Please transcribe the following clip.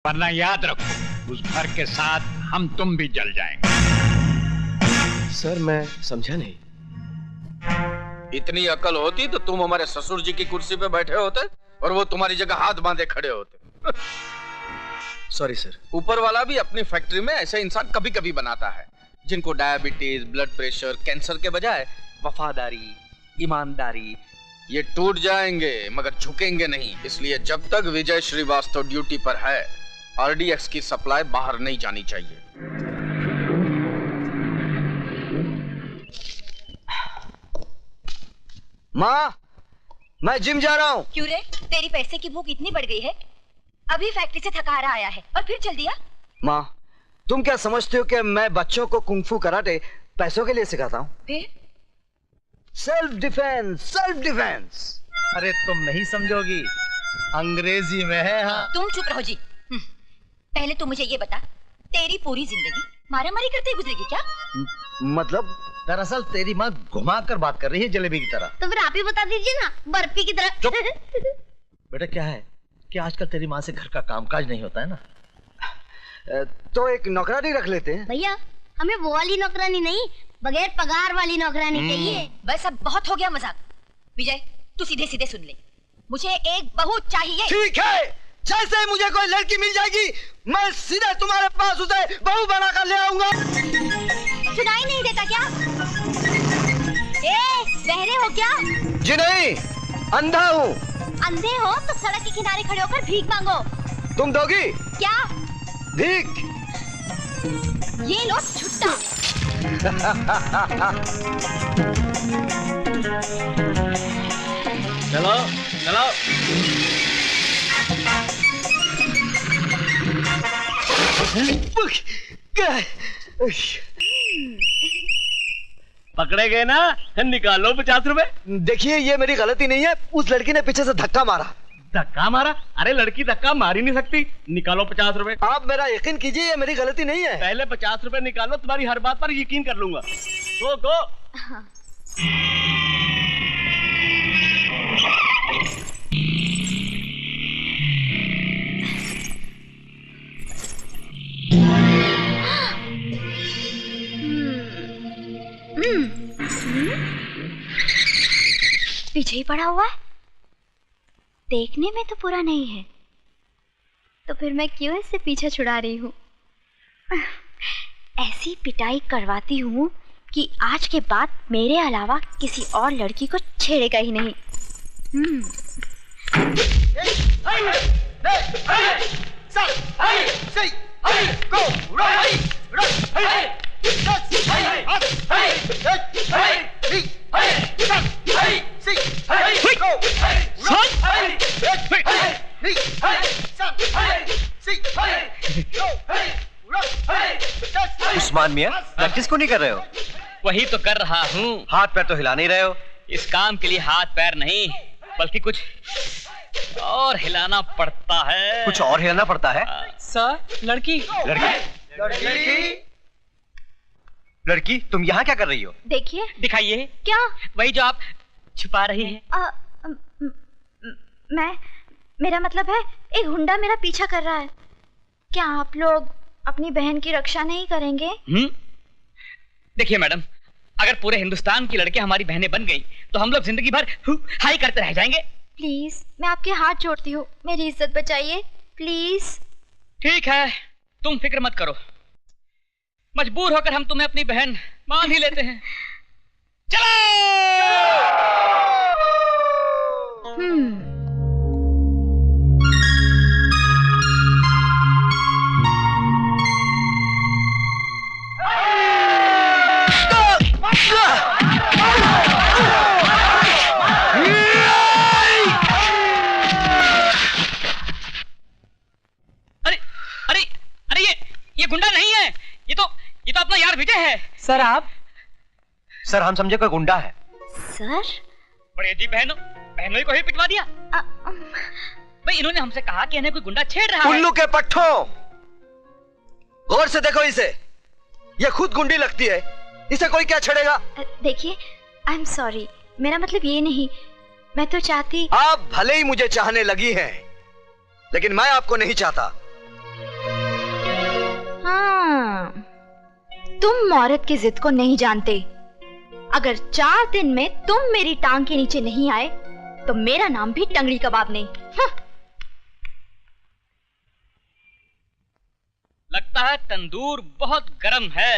वरना याद रखो उस घर के साथ हम तुम भी जल जाएंगे। सर मैं समझा नहीं। इतनी अकल होती तो तुम हमारे ससुर जी की कुर्सी पे बैठे होते और वो तुम्हारी जगह हाथ बांधे खड़े होते। Sorry sir. ऊपर वाला भी अपनी फैक्ट्री में ऐसे इंसान कभी कभी बनाता है जिनको डायबिटीज, ब्लड प्रेशर, कैंसर के बजाय वफादारी, ईमानदारी, ये टूट जाएंगे मगर झुकेंगे नहीं। इसलिए जब तक विजय श्रीवास्तव ड्यूटी पर है, आरडीएक्स की सप्लाई बाहर नहीं जानी चाहिए। माँ, मैं जिम जा रहा हूँ। क्यों रे? तेरी पैसे की भूख इतनी बढ़ गई है? अभी फैक्ट्री से थका हारा आया है और फिर चल दिया? माँ, तुम क्या समझते हो कि मैं बच्चों को कुंफू कराटे पैसों के लिए सिखाता हूँ? फिर? Self defence, self defence. अरे तुम नहीं समझोगी, अंग्रेजी में है। हाँ। तुम चुप रहो जी। पहले तो मुझे ये बता, तेरी पूरी जिंदगी मारामारी करते गुजरेगी क्या? मतलब? दरअसल तेरी माँ घुमा कर बात कर रही है जलेबी की तरह। तो फिर आप ही बता दीजिए ना, बर्फी की तरह। चुप। बेटा क्या है कि आजकल तेरी माँ से घर का कामकाज नहीं होता है ना। तो एक नौकरानी रख लेते हैं। भैया हमें वो वाली नौकरानी नहीं, बगैर पगार वाली नौकरानी चाहिए। बस अब बहुत हो गया मजाक। विजय तू सीधे सीधे सुन ले, मुझे एक बहू चाहिए। ठीक है, जैसे ही मुझे कोई लड़की मिल जाएगी मैं सीधे तुम्हारे पास उसे बहू बनाकर ले आऊंगा। सुनाई नहीं देता क्या? ए, बहरे हो क्या? जी नहीं, अंधा हूँ। अंधे हो तो सड़क के किनारे खड़े होकर भीख मांगो। तुम दोगी? क्या? भीख। ये लो छुट्टा। चलो चलो। पकड़े गए ना, निकालो 50 रुपए। देखिए ये मेरी गलती नहीं है, उस लड़की ने पीछे से धक्का मारा। धक्का मारा? अरे लड़की धक्का मार ही नहीं सकती। निकालो 50 रुपए। आप मेरा यकीन कीजिए, ये मेरी गलती नहीं है। पहले 50 रुपए निकालो, तुम्हारी हर बात पर यकीन कर लूंगा। गो। पीछे ही पड़ा हुआ है, देखने में तो पूरा नहीं है, तो फिर मैं क्यों इससे पीछा छुड़ा रही हूँ? ऐसी पिटाई करवाती हूँ कि आज के बाद मेरे अलावा किसी और लड़की को छेड़ेगा ही नहीं। उस्मान मियां, प्रैक्टिस को नहीं कर रहे हो? वही तो कर रहा हूँ। हाथ पैर तो हिला नहीं रहे हो। इस काम के लिए हाथ पैर नहीं, बल्कि कुछ और हिलाना पड़ता है। कुछ और हिलाना पड़ता है? सर, लड़की। लड़की, तुम यहाँ क्या कर रही हो? देखिए। दिखाइए। क्या? वही जो आप छुपा रही हैं। मेरा मतलब है एक गुंडा मेरा पीछा कर रहा है। क्या आप लोग अपनी बहन की रक्षा नहीं करेंगे? देखिए मैडम, अगर पूरे हिंदुस्तान की लड़कियां हमारी बहनें बन गई तो हम लोग जिंदगी भर हाई करते रह जाएंगे। प्लीज, मैं आपके हाथ जोड़ती हूँ, मेरी इज्जत बचाइए प्लीज। ठीक है, तुम फिक्र मत करो, मजबूर होकर हम तुम्हें अपनी बहन मान ही लेते हैं। चलो। ये गुंडा नहीं है, ये तो अपना यार विजय है। सर आप? सर हम समझे कोई गुंडा है। सर? बड़े जी, बहनों को ही पिटवा दिया। भाई इन्होंने हमसे कहा कि इन्हें कोई गुंडा छेड़ रहा है। उल्लू के पट्टों, गौर से देखो इसे, ये खुद गुंडी लगती है, इसे कोई क्या छेड़ेगा? देखिए, आई एम सॉरी, मेरा मतलब ये नहीं, मैं तो चाहती। आप भले ही मुझे चाहने लगी हैं, लेकिन मैं आपको नहीं चाहता। तुम औरत की जिद को नहीं जानते। अगर 4 दिन में तुम मेरी टांग के नीचे नहीं आए तो मेरा नाम भी टंगड़ी कबाब नहीं। लगता है तंदूर बहुत गर्म है।